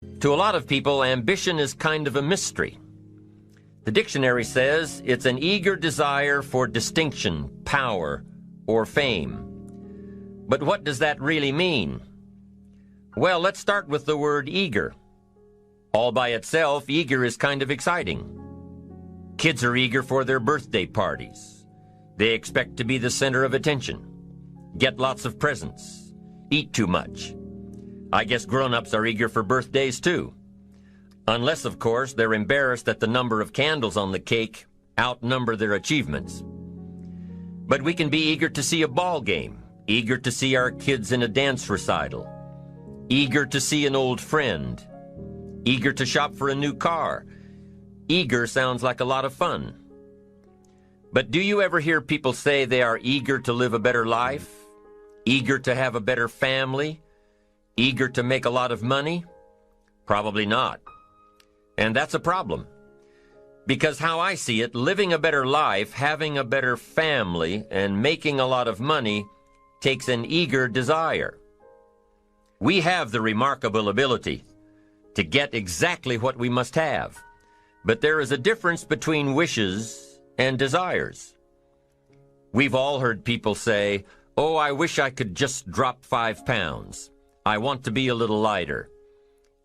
To a lot of people, ambition is kind of a mystery. The dictionary says it's an eager desire for distinction, power, or fame. But what does that really mean? Well, let's start with the word eager. All by itself, eager is kind of exciting. Kids are eager for their birthday parties. They expect to be the center of attention, get lots of presents, eat too much. I guess grown-ups are eager for birthdays too. Unless, of course, they're embarrassed that the number of candles on the cake outnumber their achievements. But we can be eager to see a ball game, eager to see our kids in a dance recital, eager to see an old friend, eager to shop for a new car. Eager sounds like a lot of fun. But do you ever hear people say they are eager to live a better life, eager to have a better family, eager to make a lot of money? Probably not. And that's a problem. Because how I see it, living a better life, having a better family, and making a lot of money takes an eager desire. We have the remarkable ability to get exactly what we must have. But there is a difference between wishes and desires. We've all heard people say, "Oh, I wish I could just drop 5 pounds. I want to be a little lighter."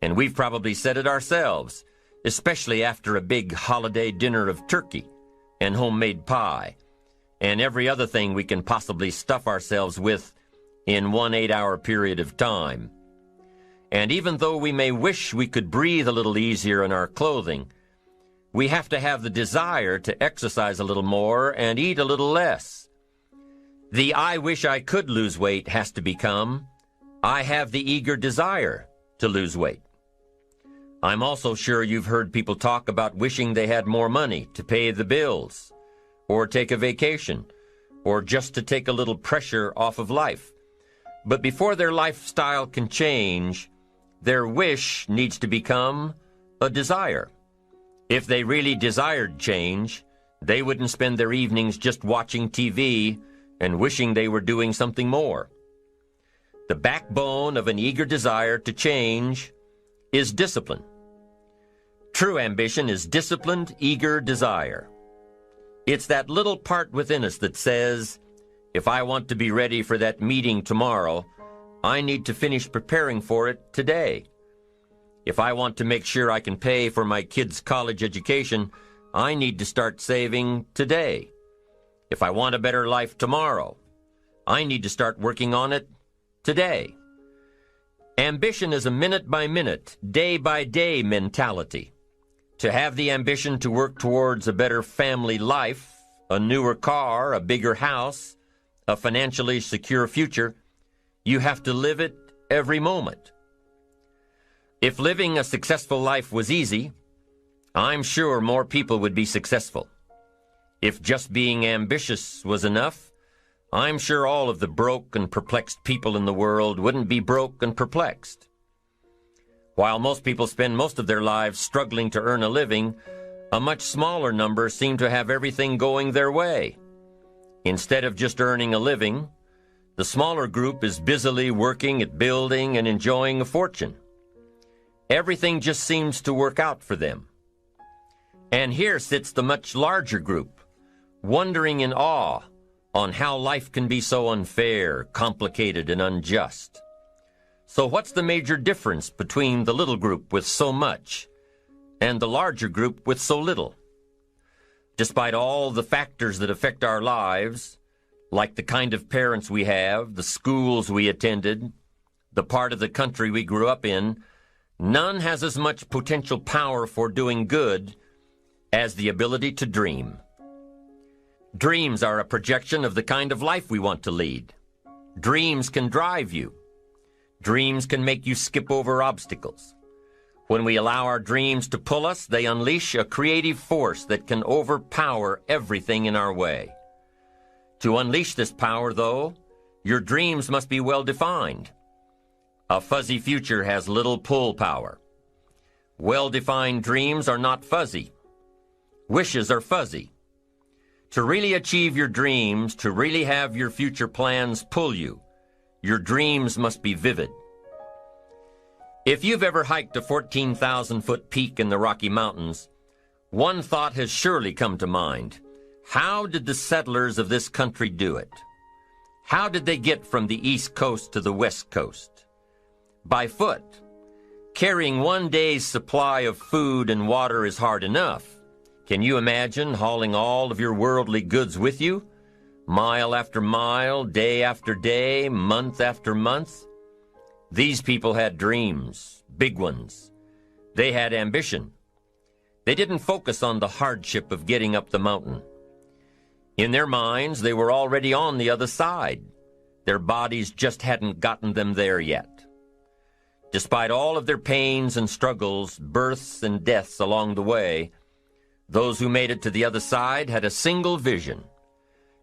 And we've probably said it ourselves, especially after a big holiday dinner of turkey and homemade pie and every other thing we can possibly stuff ourselves with in one 8-hour period of time. And even though we may wish we could breathe a little easier in our clothing, we have to have the desire to exercise a little more and eat a little less. The "I wish I could lose weight" has to become, "I have the eager desire to lose weight." I'm also sure you've heard people talk about wishing they had more money to pay the bills, or take a vacation, or just to take a little pressure off of life. But before their lifestyle can change, their wish needs to become a desire. If they really desired change, they wouldn't spend their evenings just watching TV and wishing they were doing something more. The backbone of an eager desire to change is discipline. True ambition is disciplined, eager desire. It's that little part within us that says, if I want to be ready for that meeting tomorrow, I need to finish preparing for it today. If I want to make sure I can pay for my kids' college education, I need to start saving today. If I want a better life tomorrow, I need to start working on it today. Ambition is a minute-by-minute, day-by-day mentality. To have the ambition to work towards a better family life, a newer car, a bigger house, a financially secure future, you have to live it every moment. If living a successful life was easy, I'm sure more people would be successful. If just being ambitious was enough, I'm sure all of the broke and perplexed people in the world wouldn't be broke and perplexed. While most people spend most of their lives struggling to earn a living, a much smaller number seem to have everything going their way. Instead of just earning a living, the smaller group is busily working at building and enjoying a fortune. Everything just seems to work out for them. And here sits the much larger group, wondering in awe on how life can be so unfair, complicated, and unjust. So what's the major difference between the little group with so much and the larger group with so little? Despite all the factors that affect our lives, like the kind of parents we have, the schools we attended, the part of the country we grew up in, none has as much potential power for doing good as the ability to dream. Dreams are a projection of the kind of life we want to lead. Dreams can drive you. Dreams can make you skip over obstacles. When we allow our dreams to pull us, they unleash a creative force that can overpower everything in our way. To unleash this power, though, your dreams must be well defined. A fuzzy future has little pull power. Well-defined dreams are not fuzzy. Wishes are fuzzy. To really achieve your dreams, to really have your future plans pull you, your dreams must be vivid. If you've ever hiked a 14,000-foot peak in the Rocky Mountains, one thought has surely come to mind. How did the settlers of this country do it? How did they get from the East Coast to the West Coast? By foot. Carrying one day's supply of food and water is hard enough. Can you imagine hauling all of your worldly goods with you? Mile after mile, day after day, month after month? These people had dreams, big ones. They had ambition. They didn't focus on the hardship of getting up the mountain. In their minds, they were already on the other side. Their bodies just hadn't gotten them there yet. Despite all of their pains and struggles, births and deaths along the way, those who made it to the other side had a single vision: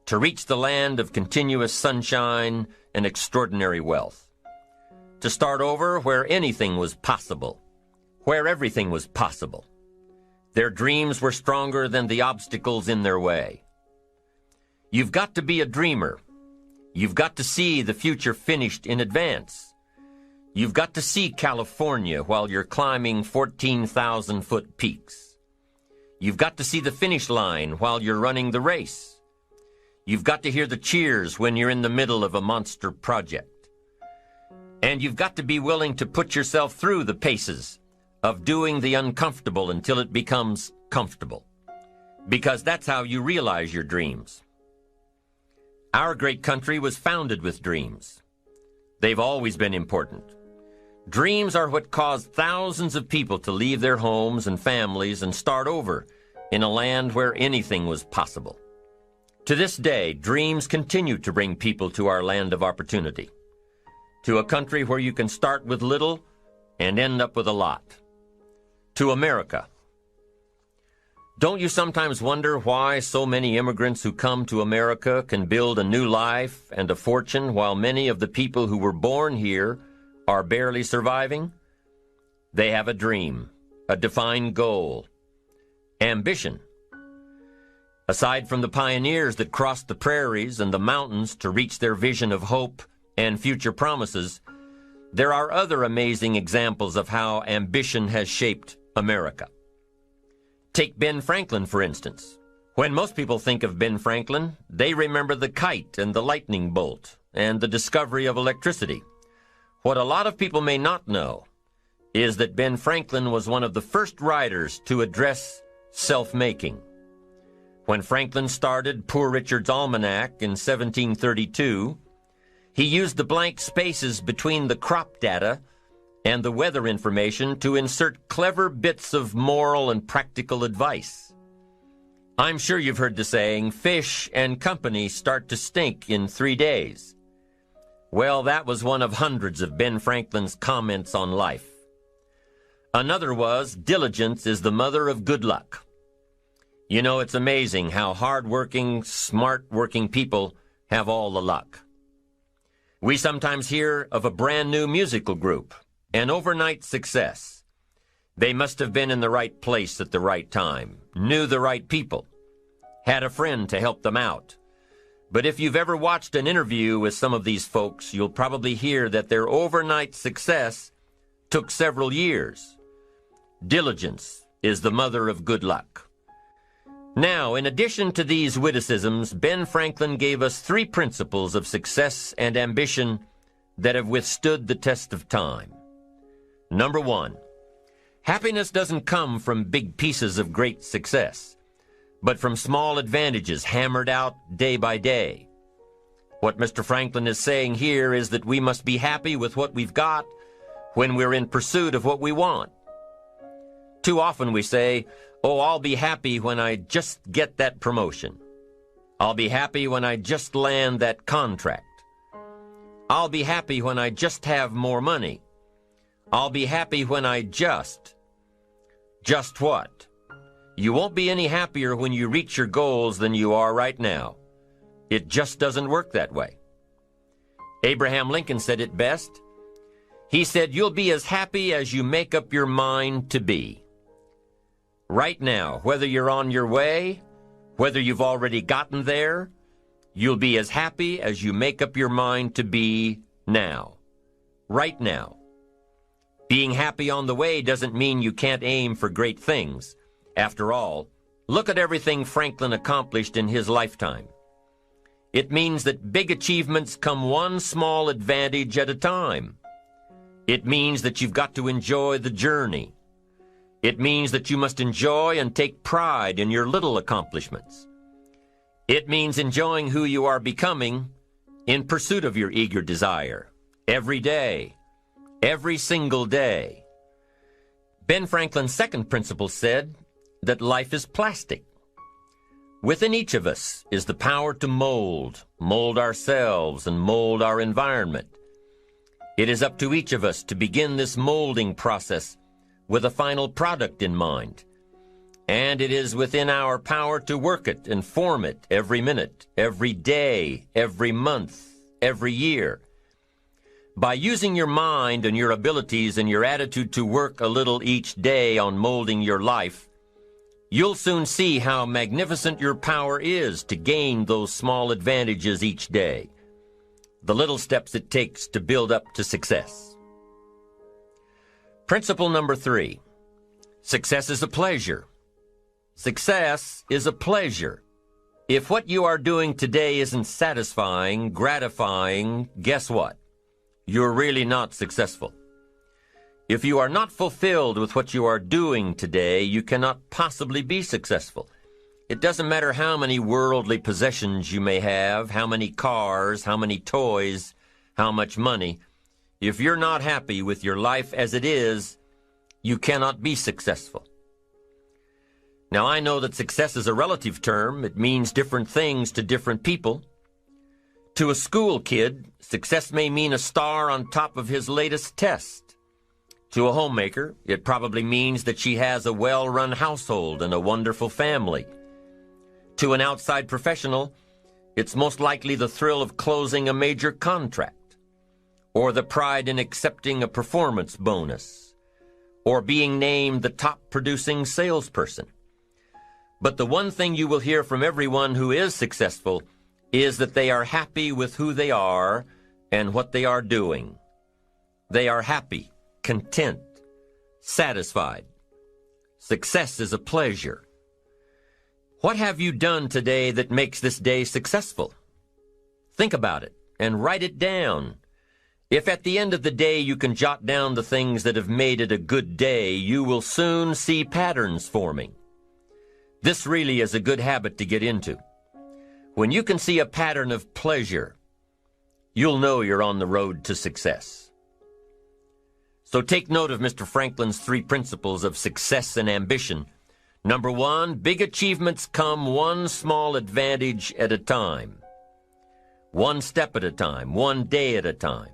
to reach the land of continuous sunshine and extraordinary wealth. To start over where anything was possible, where everything was possible. Their dreams were stronger than the obstacles in their way. You've got to be a dreamer. You've got to see the future finished in advance. You've got to see California while you're climbing 14,000-foot peaks. You've got to see the finish line while you're running the race. You've got to hear the cheers when you're in the middle of a monster project. And you've got to be willing to put yourself through the paces of doing the uncomfortable until it becomes comfortable. Because that's how you realize your dreams. Our great country was founded with dreams. They've always been important. Dreams are what caused thousands of people to leave their homes and families and start over in a land where anything was possible. To this day, dreams continue to bring people to our land of opportunity, to a country where you can start with little and end up with a lot, to America. Don't you sometimes wonder why so many immigrants who come to America can build a new life and a fortune while many of the people who were born here are barely surviving? They have a dream, a defined goal, ambition. Aside from the pioneers that crossed the prairies and the mountains to reach their vision of hope and future promises, there are other amazing examples of how ambition has shaped America. Take Ben Franklin, for instance. When most people think of Ben Franklin, they remember the kite and the lightning bolt and the discovery of electricity. What a lot of people may not know is that Ben Franklin was one of the first writers to address self-making. When Franklin started Poor Richard's Almanac in 1732, he used the blank spaces between the crop data and the weather information to insert clever bits of moral and practical advice. I'm sure you've heard the saying, fish and company start to stink in 3 days. Well, that was one of hundreds of Ben Franklin's comments on life. Another was, diligence is the mother of good luck. You know, it's amazing how hard-working, smart-working people have all the luck. We sometimes hear of a brand-new musical group, an overnight success. They must have been in the right place at the right time, knew the right people, had a friend to help them out. But if you've ever watched an interview with some of these folks, you'll probably hear that their overnight success took several years. Diligence is the mother of good luck. Now, in addition to these witticisms, Ben Franklin gave us 3 principles of success and ambition that have withstood the test of time. Number 1, happiness doesn't come from big pieces of great success, but from small advantages hammered out day by day. What Mr. Franklin is saying here is that we must be happy with what we've got when we're in pursuit of what we want. Too often we say, oh, I'll be happy when I just get that promotion. I'll be happy when I just land that contract. I'll be happy when I just have more money. I'll be happy when I just. Just what? You won't be any happier when you reach your goals than you are right now. It just doesn't work that way. Abraham Lincoln said it best. He said, you'll be as happy as you make up your mind to be. Right now, whether you're on your way, whether you've already gotten there, you'll be as happy as you make up your mind to be now. Right now. Being happy on the way doesn't mean you can't aim for great things. After all, look at everything Franklin accomplished in his lifetime. It means that big achievements come one small advantage at a time. It means that you've got to enjoy the journey. It means that you must enjoy and take pride in your little accomplishments. It means enjoying who you are becoming in pursuit of your eager desire, every day, every single day. Ben Franklin's second principle said that life is plastic. Within each of us is the power to mold ourselves and mold our environment. It is up to each of us to begin this molding process with a final product in mind. And it is within our power to work it and form it every minute, every day, every month, every year. By using your mind and your abilities and your attitude to work a little each day on molding your life, you'll soon see how magnificent your power is to gain those small advantages each day, the little steps it takes to build up to success. Principle number 3, success is a pleasure. Success is a pleasure. If what you are doing today isn't satisfying, gratifying, guess what? You're really not successful. If you are not fulfilled with what you are doing today, you cannot possibly be successful. It doesn't matter how many worldly possessions you may have, how many cars, how many toys, how much money. If you're not happy with your life as it is, you cannot be successful. Now, I know that success is a relative term. It means different things to different people. To a school kid, success may mean a star on top of his latest test. To a homemaker, it probably means that she has a well-run household and a wonderful family. To an outside professional, it's most likely the thrill of closing a major contract, or the pride in accepting a performance bonus, or being named the top producing salesperson. But the one thing you will hear from everyone who is successful is that they are happy with who they are and what they are doing. They are happy, content, satisfied. Success is a pleasure. What have you done today that makes this day successful? Think about it and write it down. If at the end of the day you can jot down the things that have made it a good day, you will soon see patterns forming. This really is a good habit to get into. When you can see a pattern of pleasure, you'll know you're on the road to success. So take note of Mr. Franklin's 3 principles of success and ambition. Number 1, big achievements come one small advantage at a time. One step at a time, one day at a time.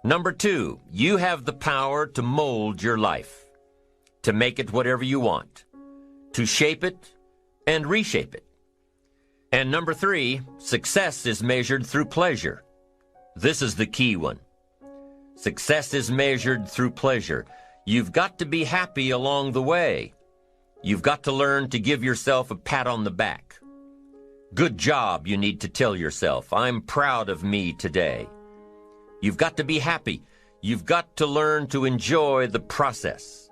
Number 2, you have the power to mold your life, to make it whatever you want, to shape it and reshape it. And number 3, success is measured through pleasure. This is the key one. Success is measured through pleasure. You've got to be happy along the way. You've got to learn to give yourself a pat on the back. Good job, you need to tell yourself. I'm proud of me today. You've got to be happy. You've got to learn to enjoy the process.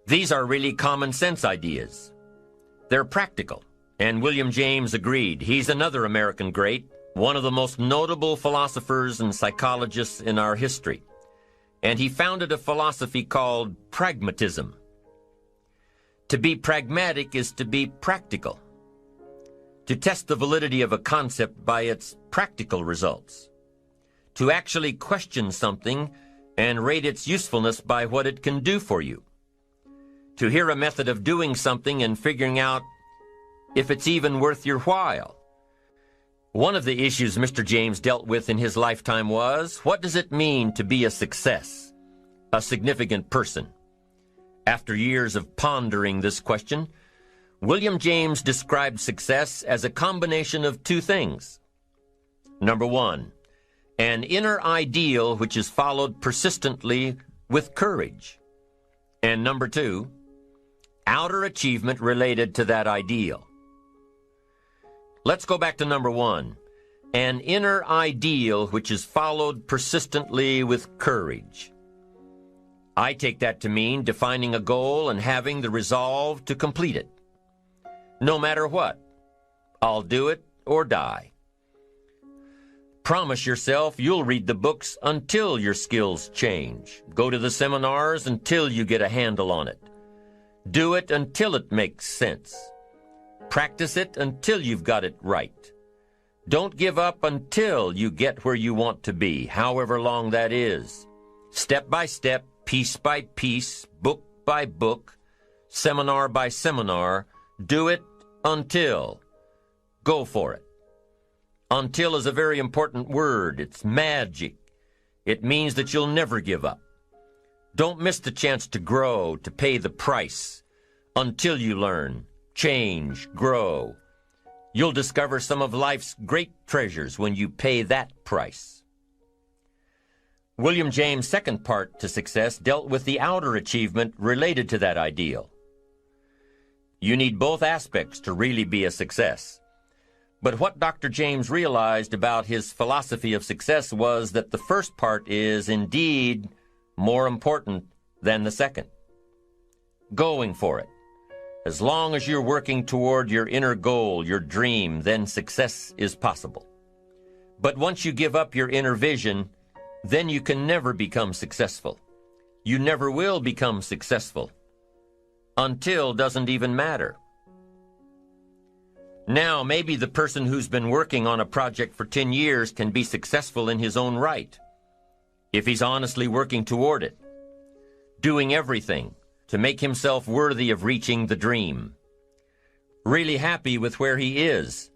These are really common sense ideas. They're practical. And William James agreed. He's another American great, one of the most notable philosophers and psychologists in our history. And he founded a philosophy called pragmatism. To be pragmatic is to be practical, to test the validity of a concept by its practical results, to actually question something and rate its usefulness by what it can do for you, to hear a method of doing something and figuring out if it's even worth your while. One of the issues Mr. James dealt with in his lifetime was, what does it mean to be a success, a significant person? After years of pondering this question, William James described success as a combination of 2 things. Number 1, an inner ideal which is followed persistently with courage. And number 2, outer achievement related to that ideal. Let's go back to number 1, an inner ideal which is followed persistently with courage. I take that to mean defining a goal and having the resolve to complete it. No matter what, I'll do it or die. Promise yourself you'll read the books until your skills change. Go to the seminars until you get a handle on it. Do it until it makes sense. Practice it until you've got it right. Don't give up until you get where you want to be, however long that is. Step by step, piece by piece, book by book, seminar by seminar, do it until. Go for it. Until is a very important word. It's magic. It means that you'll never give up. Don't miss the chance to grow, to pay the price. Until you learn, change, grow. You'll discover some of life's great treasures when you pay that price. William James' second part to success dealt with the outer achievement related to that ideal. You need both aspects to really be a success. But what Dr. James realized about his philosophy of success was that the first part is indeed more important than the second. Going for it. As long as you're working toward your inner goal, your dream, then success is possible. But once you give up your inner vision, then you can never become successful. You never will become successful. Until doesn't even matter. Now, maybe the person who's been working on a project for 10 years can be successful in his own right, if he's honestly working toward it, doing everything to make himself worthy of reaching the dream, really happy with where he is,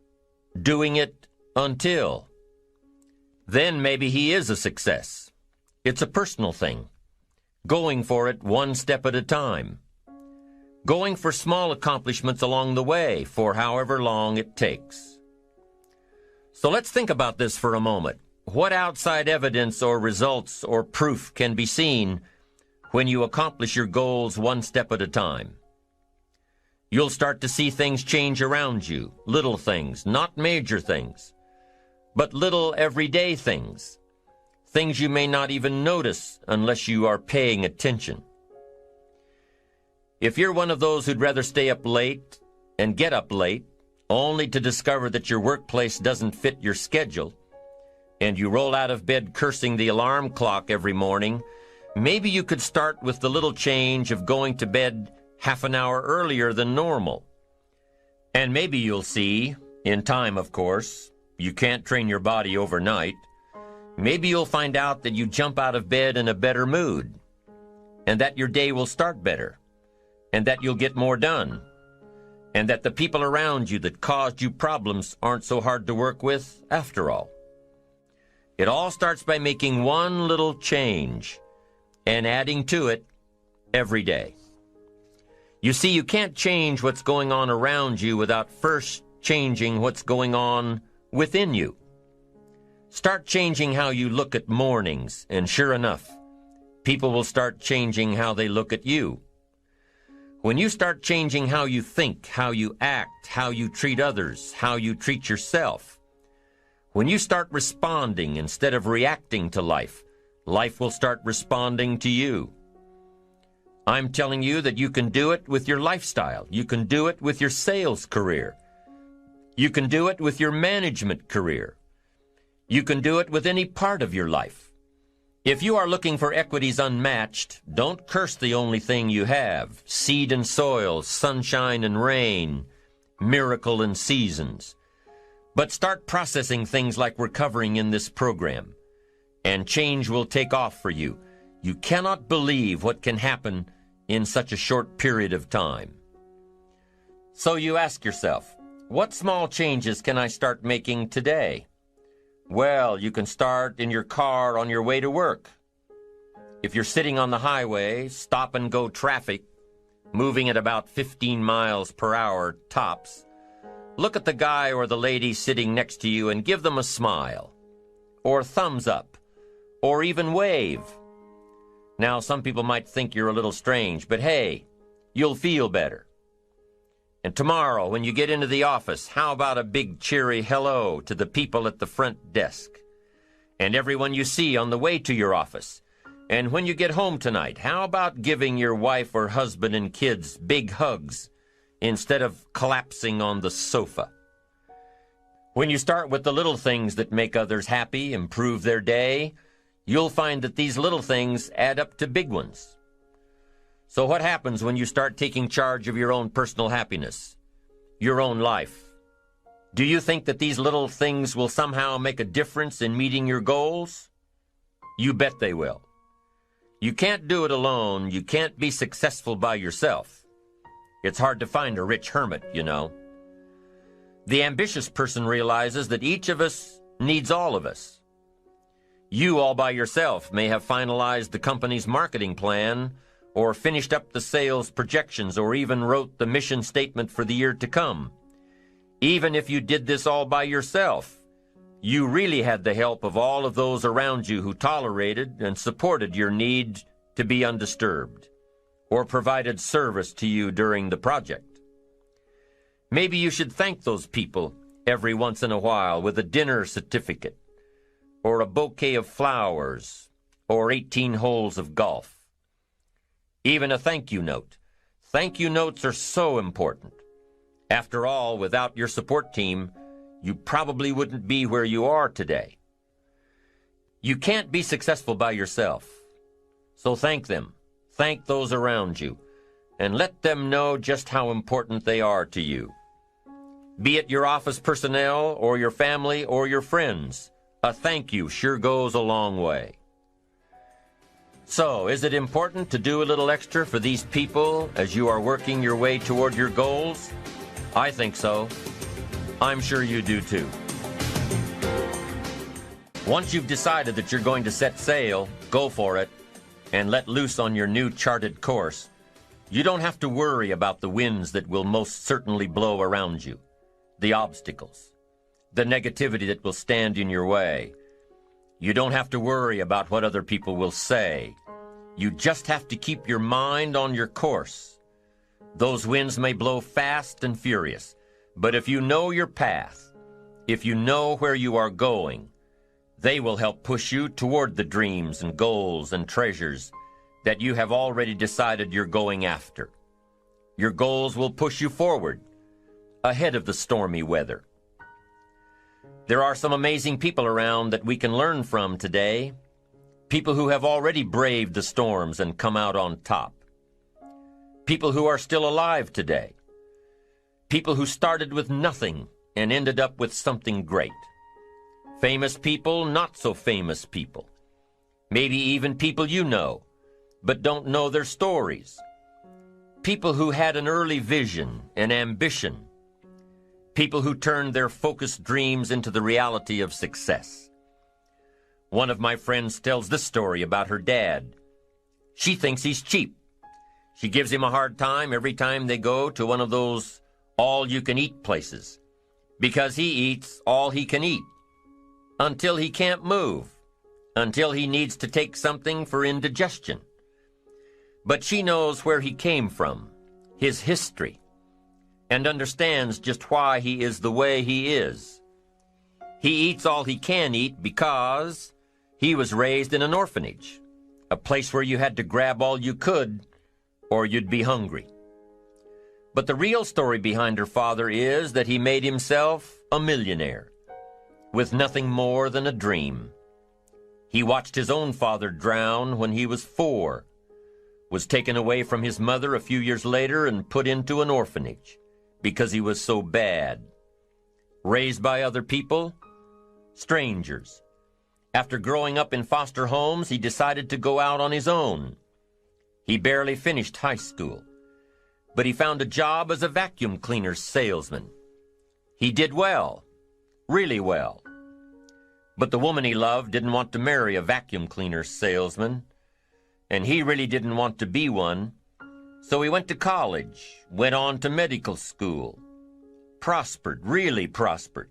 doing it until. Then maybe he is a success. It's a personal thing, going for it one step at a time. Going for small accomplishments along the way for however long it takes. So let's think about this for a moment. What outside evidence or results or proof can be seen when you accomplish your goals one step at a time? You'll start to see things change around you, little things, not major things, but little everyday things, things you may not even notice unless you are paying attention. If you're one of those who'd rather stay up late and get up late, only to discover that your workplace doesn't fit your schedule, and you roll out of bed cursing the alarm clock every morning, maybe you could start with the little change of going to bed half an hour earlier than normal. And maybe you'll see, in time of course, you can't train your body overnight, maybe you'll find out that you jump out of bed in a better mood, and that your day will start better, and that you'll get more done, and that the people around you that caused you problems aren't so hard to work with after all. It all starts by making one little change and adding to it every day. You see, you can't change what's going on around you without first changing what's going on within you. Start changing how you look at mornings, and sure enough, people will start changing how they look at you. When you start changing how you think, how you act, how you treat others, how you treat yourself, when you start responding instead of reacting to life, life will start responding to you. I'm telling you that you can do it with your lifestyle. You can do it with your sales career. You can do it with your management career. You can do it with any part of your life. If you are looking for equities unmatched, don't curse the only thing you have, seed and soil, sunshine and rain, miracle and seasons. But start processing things like we're covering in this program, and change will take off for you. You cannot believe what can happen in such a short period of time. So you ask yourself, what small changes can I start making today? Well, you can start in your car on your way to work. If you're sitting on the highway, stop-and-go traffic, moving at about 15 miles per hour tops, look at the guy or the lady sitting next to you and give them a smile, or thumbs up, or even wave. Now, some people might think you're a little strange, but hey, you'll feel better. And tomorrow, when you get into the office, how about a big cheery hello to the people at the front desk? And everyone you see on the way to your office. And when you get home tonight, how about giving your wife or husband and kids big hugs instead of collapsing on the sofa? When you start with the little things that make others happy, improve their day, you'll find that these little things add up to big ones. So what happens when you start taking charge of your own personal happiness, your own life? Do you think that these little things will somehow make a difference in meeting your goals? You bet they will. You can't do it alone. You can't be successful by yourself. It's hard to find a rich hermit, you know. The ambitious person realizes that each of us needs all of us. You all by yourself may have finalized the company's marketing plan, or finished up the sales projections, or even wrote the mission statement for the year to come. Even if you did this all by yourself, you really had the help of all of those around you who tolerated and supported your need to be undisturbed, or provided service to you during the project. Maybe you should thank those people every once in a while with a dinner certificate, or a bouquet of flowers, or 18 holes of golf. Even a thank you note. Thank you notes are so important. After all, without your support team, you probably wouldn't be where you are today. You can't be successful by yourself. So thank them. Thank those around you. And let them know just how important they are to you. Be it your office personnel or your family or your friends, a thank you sure goes a long way. So, is it important to do a little extra for these people as you are working your way toward your goals? I think so. I'm sure you do too. Once you've decided that you're going to set sail, go for it, and let loose on your new charted course. You don't have to worry about the winds that will most certainly blow around you, the obstacles, the negativity that will stand in your way. You don't have to worry about what other people will say. You just have to keep your mind on your course. Those winds may blow fast and furious, but if you know your path, if you know where you are going, they will help push you toward the dreams and goals and treasures that you have already decided you're going after. Your goals will push you forward, ahead of the stormy weather. There are some amazing people around that we can learn from today, people who have already braved the storms and come out on top, people who are still alive today, people who started with nothing and ended up with something great. Famous people, not so famous people. Maybe even people you know, but don't know their stories. People who had an early vision and ambition. People who turned their focused dreams into the reality of success. One of my friends tells this story about her dad. She thinks he's cheap. She gives him a hard time every time they go to one of those all-you-can-eat places, because he eats all he can eat, until he can't move, until he needs to take something for indigestion. But she knows where he came from, his history, and understands just why he is the way he is. He eats all he can eat because he was raised in an orphanage, a place where you had to grab all you could or you'd be hungry. But the real story behind her father is that he made himself a millionaire with nothing more than a dream. He watched his own father drown when he was 4, was taken away from his mother a few years later and put into an orphanage because he was so bad. Raised by other people, strangers. After growing up in foster homes, he decided to go out on his own. He barely finished high school, but he found a job as a vacuum cleaner salesman. He did well, really well. But the woman he loved didn't want to marry a vacuum cleaner salesman, and he really didn't want to be one, so he went to college, went on to medical school, prospered, really prospered,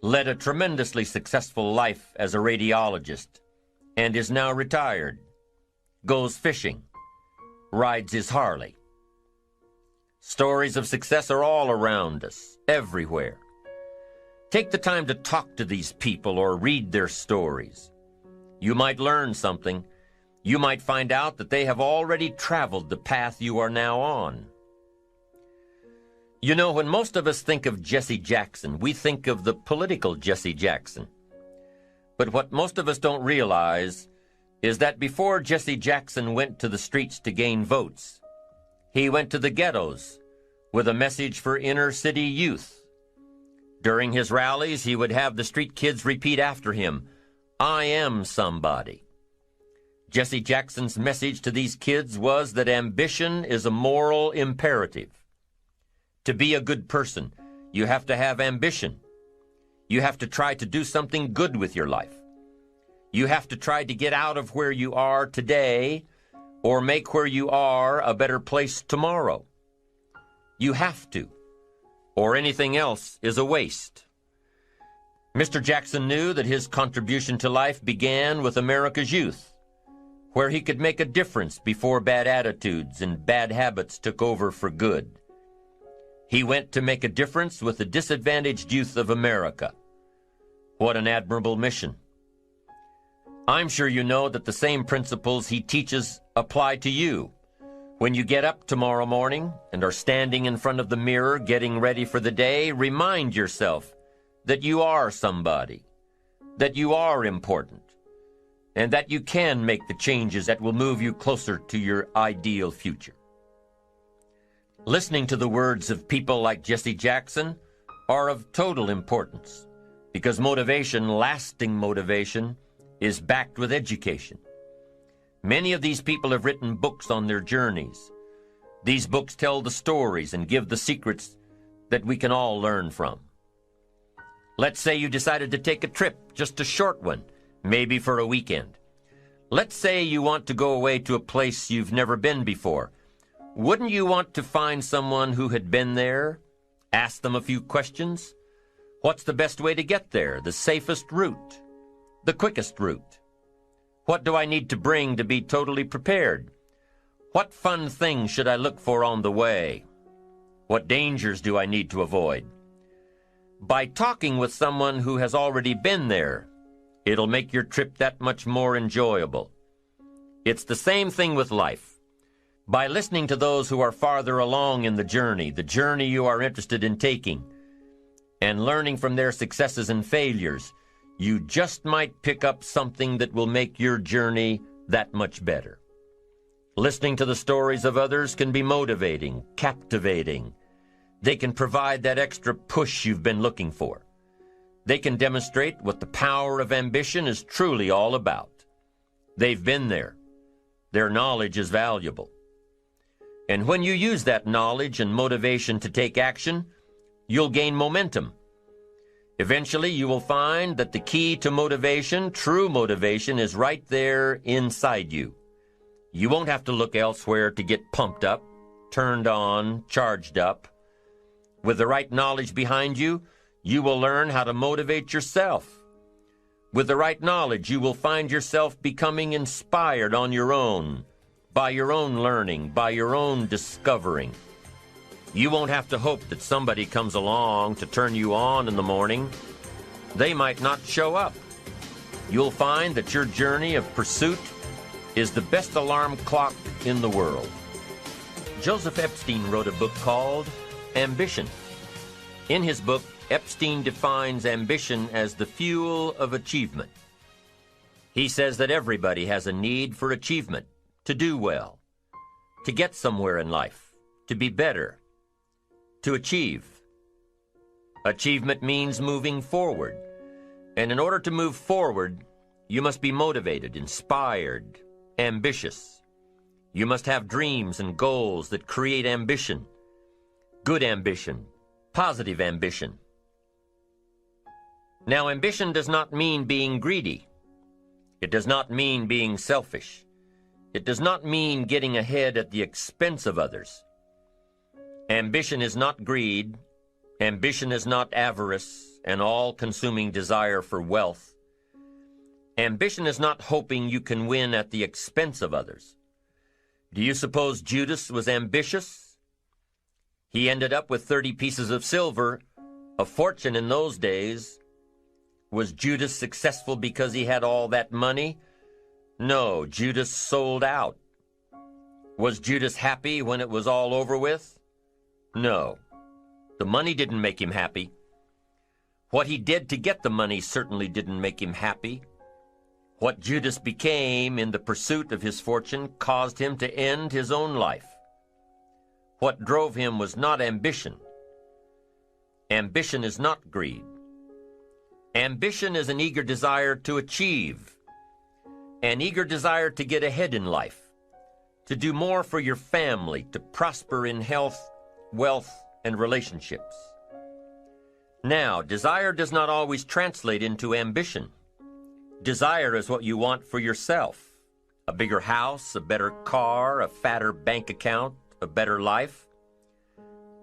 led a tremendously successful life as a radiologist, and is now retired, goes fishing, rides his Harley. Stories of success are all around us, everywhere. Take the time to talk to these people or read their stories. You might learn something, You might find out that they have already traveled the path you are now on. You know, when most of us think of Jesse Jackson, we think of the political Jesse Jackson. But what most of us don't realize is that before Jesse Jackson went to the streets to gain votes, he went to the ghettos with a message for inner-city youth. During his rallies, he would have the street kids repeat after him, "I am somebody." Jesse Jackson's message to these kids was that ambition is a moral imperative. To be a good person, you have to have ambition. You have to try to do something good with your life. You have to try to get out of where you are today or make where you are a better place tomorrow. You have to, or anything else is a waste. Mr. Jackson knew that his contribution to life began with America's youth, where he could make a difference before bad attitudes and bad habits took over for good. He went to make a difference with the disadvantaged youth of America. What an admirable mission. I'm sure you know that the same principles he teaches apply to you. When you get up tomorrow morning and are standing in front of the mirror getting ready for the day, remind yourself that you are somebody, that you are important, and that you can make the changes that will move you closer to your ideal future. Listening to the words of people like Jesse Jackson are of total importance because motivation, lasting motivation, is backed with education. Many of these people have written books on their journeys. These books tell the stories and give the secrets that we can all learn from. Let's say you decided to take a trip, just a short one, maybe for a weekend. Let's say you want to go away to a place you've never been before. Wouldn't you want to find someone who had been there? Ask them a few questions. What's the best way to get there? The safest route? The quickest route? What do I need to bring to be totally prepared? What fun things should I look for on the way? What dangers do I need to avoid? By talking with someone who has already been there, it'll make your trip that much more enjoyable. It's the same thing with life. By listening to those who are farther along in the journey you are interested in taking, and learning from their successes and failures, you just might pick up something that will make your journey that much better. Listening to the stories of others can be motivating, captivating. They can provide that extra push you've been looking for. They can demonstrate what the power of ambition is truly all about. They've been there. Their knowledge is valuable. And when you use that knowledge and motivation to take action, you'll gain momentum. Eventually, you will find that the key to motivation, true motivation, is right there inside you. You won't have to look elsewhere to get pumped up, turned on, charged up. With the right knowledge behind you, you will learn how to motivate yourself. With the right knowledge, you will find yourself becoming inspired on your own, by your own learning, by your own discovering. You won't have to hope that somebody comes along to turn you on in the morning. They might not show up. You'll find that your journey of pursuit is the best alarm clock in the world. Joseph Epstein wrote a book called Ambition. In his book, Epstein defines ambition as the fuel of achievement. He says that everybody has a need for achievement, to do well, to get somewhere in life, to be better, to achieve. Achievement means moving forward. And in order to move forward, you must be motivated, inspired, ambitious. You must have dreams and goals that create ambition. Good ambition, positive ambition. Now, ambition does not mean being greedy. It does not mean being selfish. It does not mean getting ahead at the expense of others. Ambition is not greed. Ambition is not avarice, an all-consuming desire for wealth. Ambition is not hoping you can win at the expense of others. Do you suppose Judas was ambitious? He ended up with 30 pieces of silver, a fortune in those days. Was Judas successful because he had all that money? No, Judas sold out. Was Judas happy when it was all over with? No. The money didn't make him happy. What he did to get the money certainly didn't make him happy. What Judas became in the pursuit of his fortune caused him to end his own life. What drove him was not ambition. Ambition is not greed. Ambition is an eager desire to achieve, an eager desire to get ahead in life, to do more for your family, to prosper in health, wealth, and relationships. Now, desire does not always translate into ambition. Desire is what you want for yourself. A bigger house, a better car, a fatter bank account, a better life.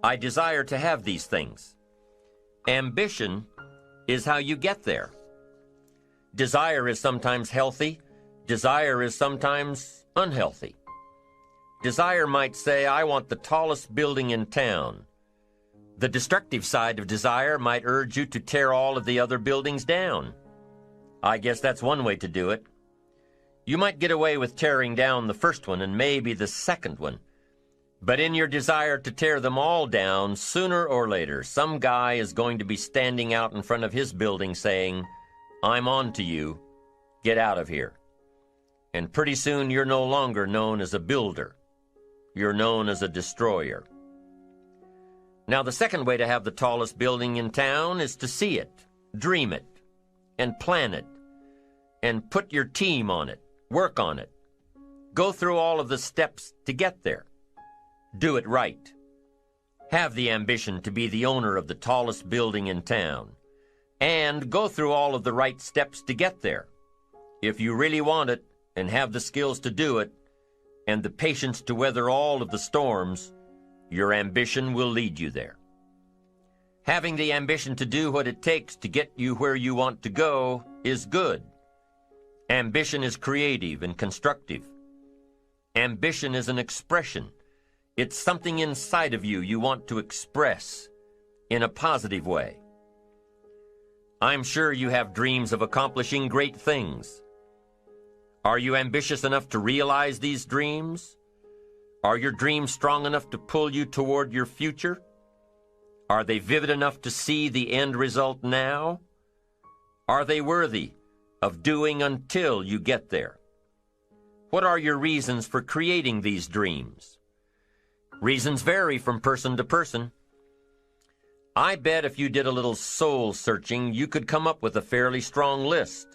I desire to have these things. Ambition is how you get there. Desire is sometimes healthy. Desire is sometimes unhealthy. Desire might say, I want the tallest building in town. The destructive side of desire might urge you to tear all of the other buildings down. I guess that's one way to do it. You might get away with tearing down the first one and maybe the second one. But in your desire to tear them all down, sooner or later, some guy is going to be standing out in front of his building saying, I'm on to you. Get out of here. And pretty soon you're no longer known as a builder. You're known as a destroyer. Now, the second way to have the tallest building in town is to see it, dream it, and plan it, and put your team on it, work on it. Go through all of the steps to get there. Do it right. Have the ambition to be the owner of the tallest building in town, and go through all of the right steps to get there. If you really want it, and have the skills to do it, and the patience to weather all of the storms, your ambition will lead you there. Having the ambition to do what it takes to get you where you want to go is good. Ambition is creative and constructive. Ambition is an expression. It's something inside of you want to express in a positive way. I'm sure you have dreams of accomplishing great things. Are you ambitious enough to realize these dreams? Are your dreams strong enough to pull you toward your future? Are they vivid enough to see the end result now? Are they worthy of doing until you get there? What are your reasons for creating these dreams? Reasons vary from person to person. I bet if you did a little soul searching, you could come up with a fairly strong list.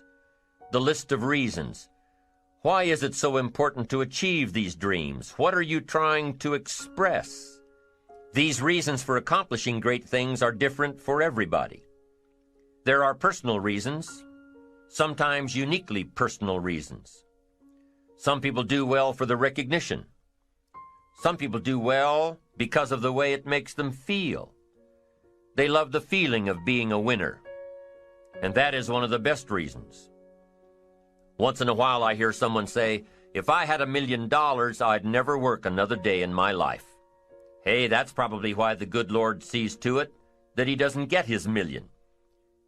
The list of reasons. Why is it so important to achieve these dreams? What are you trying to express? These reasons for accomplishing great things are different for everybody. There are personal reasons, sometimes uniquely personal reasons. Some people do well for the recognition. Some people do well because of the way it makes them feel. They love the feeling of being a winner, and that is one of the best reasons. Once in a while I hear someone say, if I had $1 million, I'd never work another day in my life. Hey, that's probably why the good Lord sees to it that he doesn't get his million,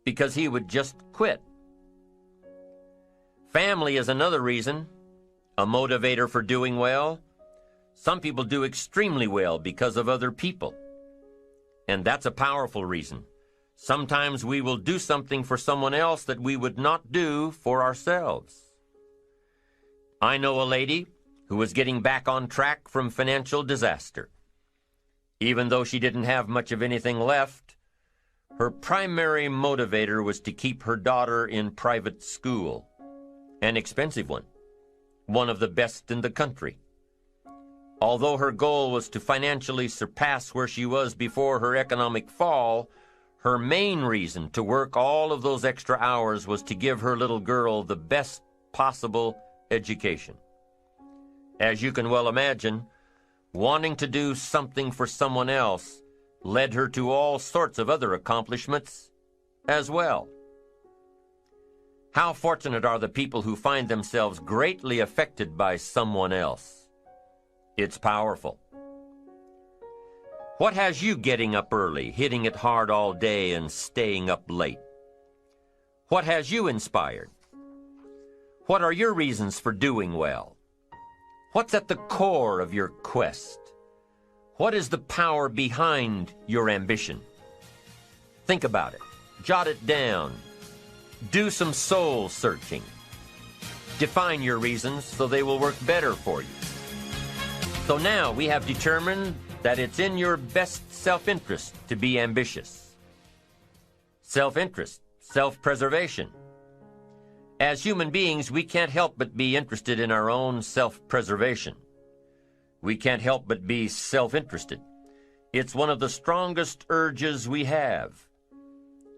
because he would just quit. Family is another reason, a motivator for doing well. Some people do extremely well because of other people, and that's a powerful reason. Sometimes we will do something for someone else that we would not do for ourselves. I know a lady who was getting back on track from financial disaster. Even though she didn't have much of anything left, her primary motivator was to keep her daughter in private school, an expensive one of the best in the country. Although her goal was to financially surpass where she was before her economic fall, her main reason to work all of those extra hours was to give her little girl the best possible education. As you can well imagine, wanting to do something for someone else led her to all sorts of other accomplishments as well. How fortunate are the people who find themselves greatly affected by someone else? It's powerful. What has you getting up early, hitting it hard all day, and staying up late? What has you inspired? What are your reasons for doing well? What's at the core of your quest? What is the power behind your ambition? Think about it. Jot it down. Do some soul searching. Define your reasons so they will work better for you. So now we have determined that it's in your best self-interest to be ambitious. Self-interest, self-preservation. As human beings, we can't help but be interested in our own self-preservation. We can't help but be self-interested. It's one of the strongest urges we have.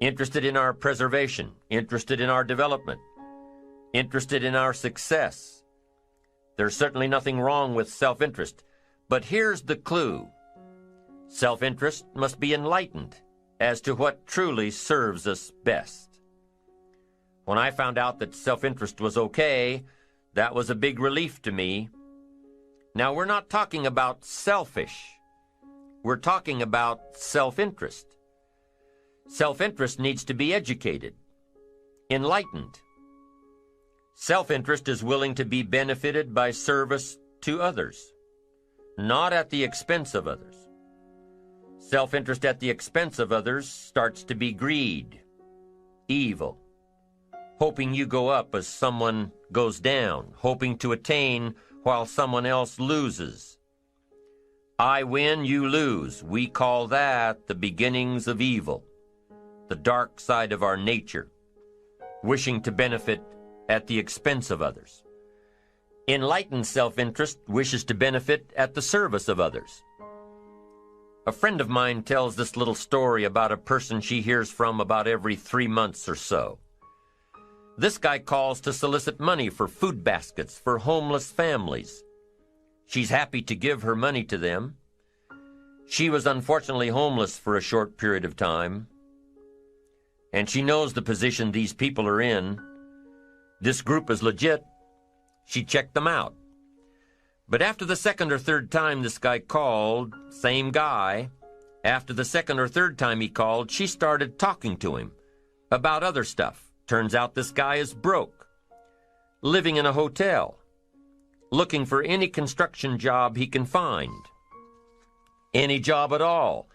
Interested in our preservation, interested in our development, interested in our success. There's certainly nothing wrong with self-interest, but here's the clue. Self-interest must be enlightened as to what truly serves us best. When I found out that self-interest was okay, that was a big relief to me. Now, we're not talking about selfish. We're talking about self-interest. Self-interest needs to be educated, enlightened. Self-interest is willing to be benefited by service to others, not at the expense of others. Self-interest at the expense of others starts to be greed, evil, hoping you go up as someone goes down, hoping to attain while someone else loses. I win, you lose. We call that the beginnings of evil, the dark side of our nature, wishing to benefit at the expense of others. Enlightened self-interest wishes to benefit at the service of others. A friend of mine tells this little story about a person she hears from about every 3 months or so. This guy calls to solicit money for food baskets for homeless families. She's happy to give her money to them. She was unfortunately homeless for a short period of time, and she knows the position these people are in. This group is legit. She checked them out. But after the second or third time this guy called, same guy, after the second or third time he called, she started talking to him about other stuff. Turns out this guy is broke, living in a hotel, looking for any construction job he can find. Any job at all.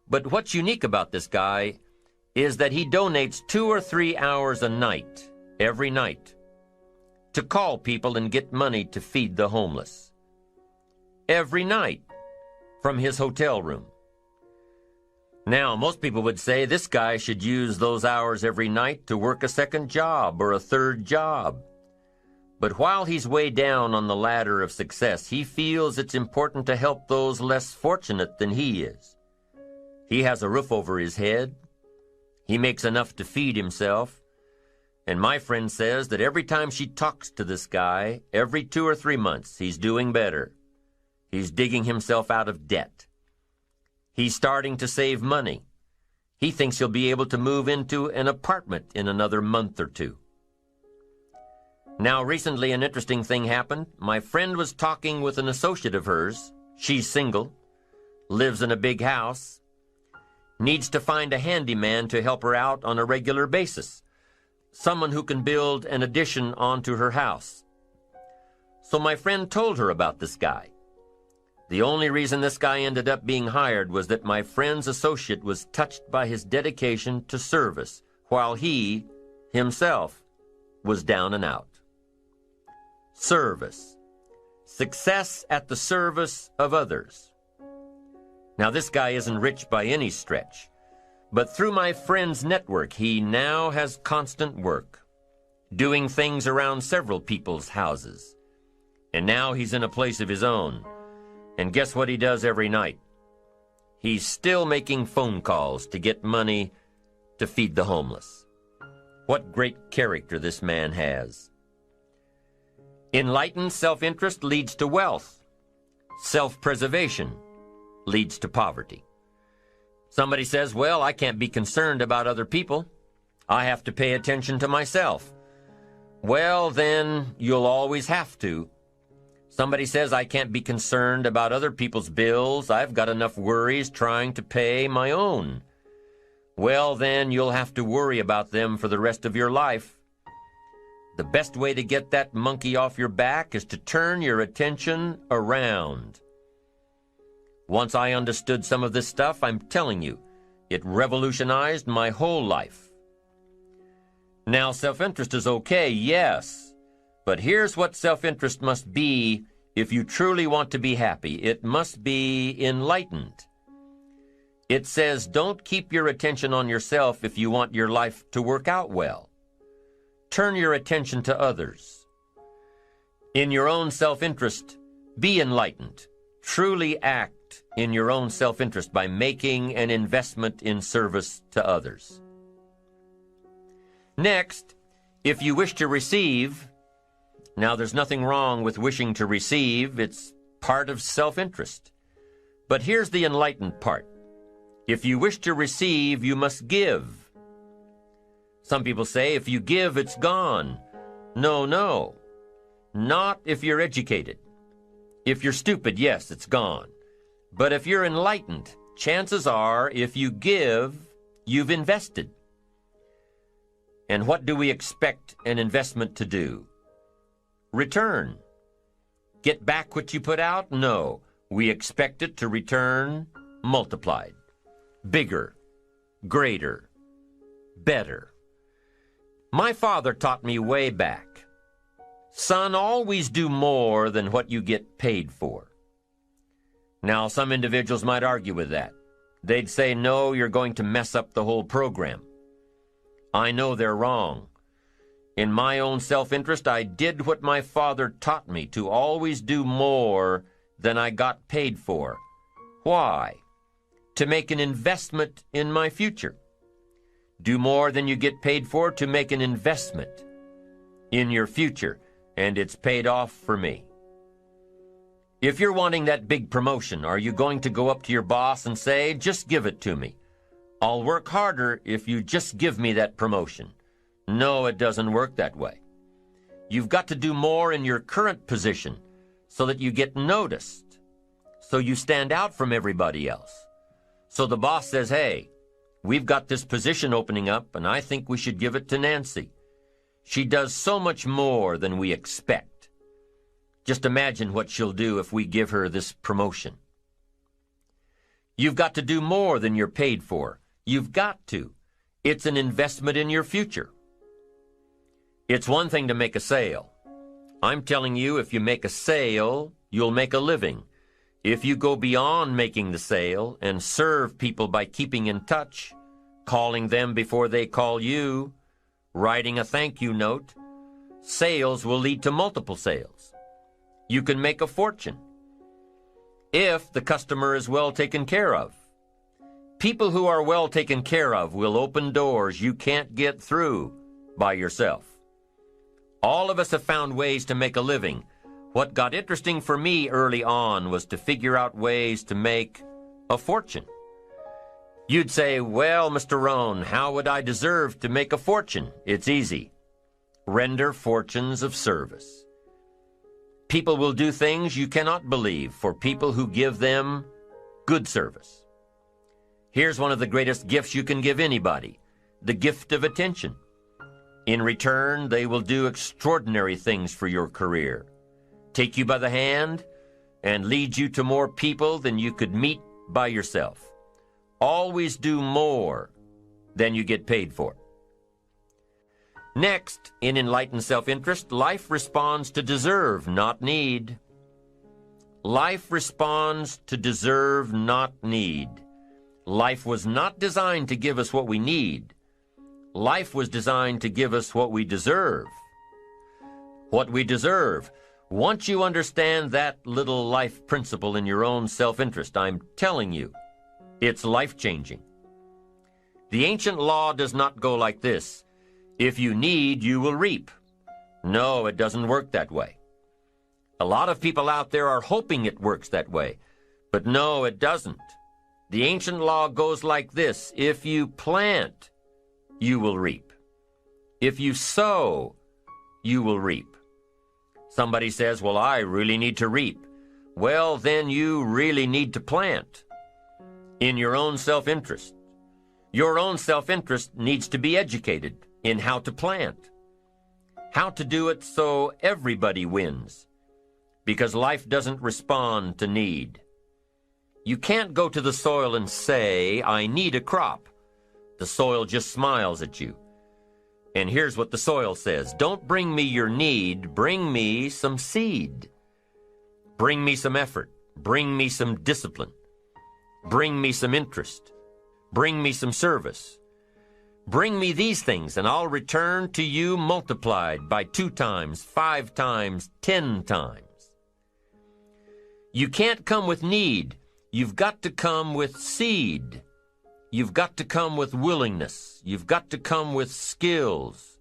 But what's unique about this guy is that he donates 2 or 3 hours a night, every night, to call people and get money to feed the homeless. Every night, from his hotel room. Now, most people would say this guy should use those hours every night to work a second job or a third job. But while he's way down on the ladder of success, he feels it's important to help those less fortunate than he is. He has a roof over his head. He makes enough to feed himself. And my friend says that every time she talks to this guy, every 2 or 3 months, he's doing better. He's digging himself out of debt. He's starting to save money. He thinks he'll be able to move into an apartment in another month or 2. Now, recently an interesting thing happened. My friend was talking with an associate of hers. She's single, lives in a big house, needs to find a handyman to help her out on a regular basis, someone who can build an addition onto her house. So my friend told her about this guy. The only reason this guy ended up being hired was that my friend's associate was touched by his dedication to service, while he, himself, was down and out. Service. Success at the service of others. Now, this guy isn't rich by any stretch, but through my friend's network, he now has constant work, doing things around several people's houses. And now he's in a place of his own. And guess what he does every night? He's still making phone calls to get money to feed the homeless. What great character this man has. Enlightened self-interest leads to wealth. Self-preservation leads to poverty. Somebody says, well, I can't be concerned about other people. I have to pay attention to myself. Well, then you'll always have to. Somebody says I can't be concerned about other people's bills. I've got enough worries trying to pay my own. Well, then you'll have to worry about them for the rest of your life. The best way to get that monkey off your back is to turn your attention around. Once I understood some of this stuff, I'm telling you, it revolutionized my whole life. Now, self-interest is okay, yes, but here's what self-interest must be if you truly want to be happy. It must be enlightened. It says, don't keep your attention on yourself if you want your life to work out well. Turn your attention to others. In your own self-interest, be enlightened. Truly act in your own self-interest by making an investment in service to others. Next, if you wish to receive, now there's nothing wrong with wishing to receive. It's part of self-interest. But here's the enlightened part. If you wish to receive, you must give. Some people say, if you give, it's gone. No. Not if you're educated. If you're stupid, yes, it's gone. But if you're enlightened, chances are, if you give, you've invested. And what do we expect an investment to do? Return. Get back what you put out? No. We expect it to return multiplied. Bigger. Greater. Better. My father taught me way back, son, always do more than what you get paid for. Now, some individuals might argue with that. They'd say, no, you're going to mess up the whole program. I know they're wrong. In my own self-interest, I did what my father taught me, to always do more than I got paid for. Why? To make an investment in my future. Do more than you get paid for to make an investment in your future, and it's paid off for me. If you're wanting that big promotion, are you going to go up to your boss and say, just give it to me? I'll work harder if you just give me that promotion. No, it doesn't work that way. You've got to do more in your current position so that you get noticed, so you stand out from everybody else. So the boss says, hey, we've got this position opening up, and I think we should give it to Nancy. She does so much more than we expect. Just imagine what she'll do if we give her this promotion. You've got to do more than you're paid for. You've got to. It's an investment in your future. It's one thing to make a sale. I'm telling you, if you make a sale, you'll make a living. If you go beyond making the sale and serve people by keeping in touch, calling them before they call you, writing a thank you note, sales will lead to multiple sales. You can make a fortune if the customer is well taken care of. People who are well taken care of will open doors you can't get through by yourself. All of us have found ways to make a living. What got interesting for me early on was to figure out ways to make a fortune. You'd say, well, Mr. Rohn, how would I deserve to make a fortune? It's easy. Render fortunes of service. People will do things you cannot believe for people who give them good service. Here's one of the greatest gifts you can give anybody, the gift of attention. In return, they will do extraordinary things for your career. Take you by the hand, and lead you to more people than you could meet by yourself. Always do more than you get paid for. Next, in enlightened self-interest, life responds to deserve, not need. Life responds to deserve, not need. Life was not designed to give us what we need. Life was designed to give us what we deserve. What we deserve. Once you understand that little life principle in your own self-interest, I'm telling you, it's life-changing. The ancient law does not go like this. If you need, you will reap. No, it doesn't work that way. A lot of people out there are hoping it works that way, but no, it doesn't. The ancient law goes like this. If you plant, you will reap. If you sow, you will reap. Somebody says, well, I really need to reap. Well, then you really need to plant in your own self-interest. Your own self-interest needs to be educated in how to plant. how to do it so everybody wins, because life doesn't respond to need. You can't go to the soil and say, I need a crop. The soil just smiles at you. And here's what the soil says: don't bring me your need, bring me some seed. Bring me some effort. Bring me some discipline. Bring me some interest. Bring me some service. Bring me these things, and I'll return to you multiplied by 2 times, 5 times, 10 times. You can't come with need. You've got to come with seed. You've got to come with willingness. You've got to come with skills.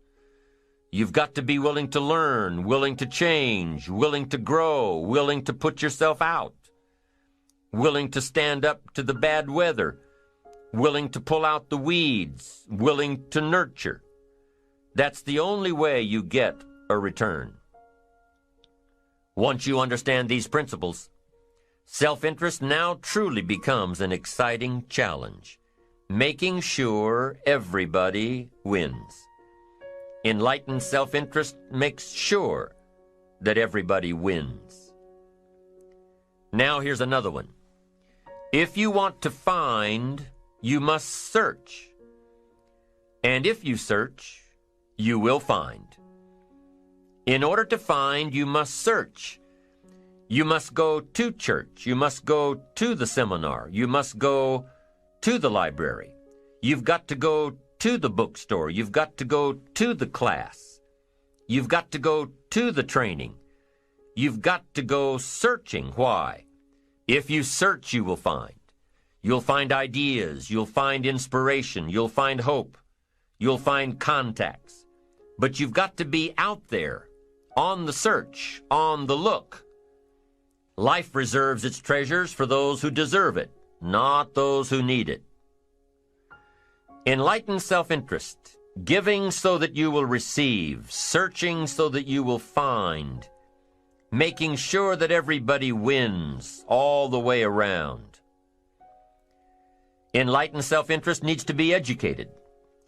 You've got to be willing to learn, willing to change, willing to grow, willing to put yourself out, willing to stand up to the bad weather, willing to pull out the weeds, willing to nurture. That's the only way you get a return. Once you understand these principles, self-interest now truly becomes an exciting challenge, making sure everybody wins. Enlightened self-interest makes sure that everybody wins. Now here's another one. If you want to find, you must search. And if you search, you will find. In order to find, you must search. You must go to church. You must go to the seminar. You must go to the library. You've got to go to the bookstore. You've got to go to the class. You've got to go to the training. You've got to go searching. Why? If you search, you will find. You'll find ideas. You'll find inspiration. You'll find hope. You'll find contacts. But you've got to be out there, on the search, on the look. Life reserves its treasures for those who deserve it, not those who need it. Enlightened self-interest, giving so that you will receive, searching so that you will find, making sure that everybody wins all the way around. Enlightened self-interest needs to be educated.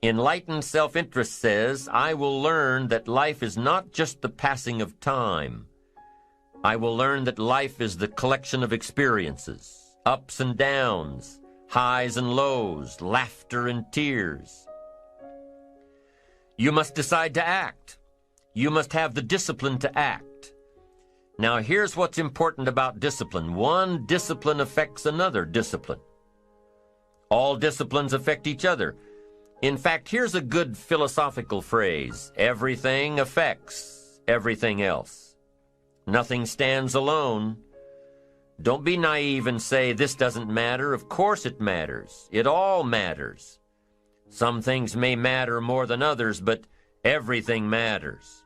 Enlightened self-interest says, I will learn that life is not just the passing of time. I will learn that life is the collection of experiences, ups and downs, highs and lows, laughter and tears. You must decide to act. You must have the discipline to act. Now here's what's important about discipline. One discipline affects another discipline. All disciplines affect each other. In fact, here's a good philosophical phrase. Everything affects everything else. Nothing stands alone. Don't be naive and say, this doesn't matter. Of course it matters. It all matters. Some things may matter more than others, but everything matters.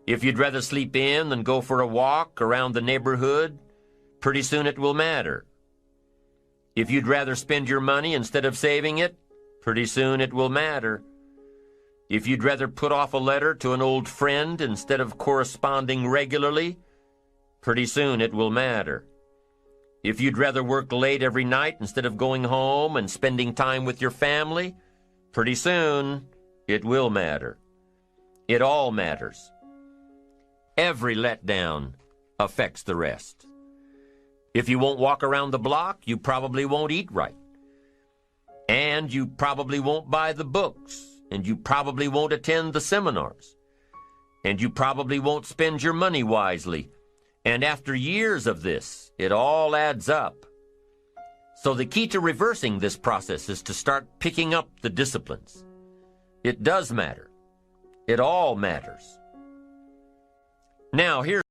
If you'd rather sleep in than go for a walk around the neighborhood, pretty soon it will matter. If you'd rather spend your money instead of saving it, pretty soon it will matter. If you'd rather put off a letter to an old friend instead of corresponding regularly, pretty soon it will matter. If you'd rather work late every night instead of going home and spending time with your family, pretty soon it will matter. It all matters. Every letdown affects the rest. If you won't walk around the block, you probably won't eat right. And you probably won't buy the books. And you probably won't attend the seminars. And you probably won't spend your money wisely. And after years of this, it all adds up. So the key to reversing this process is to start picking up the disciplines. It does matter. It all matters. Now, here's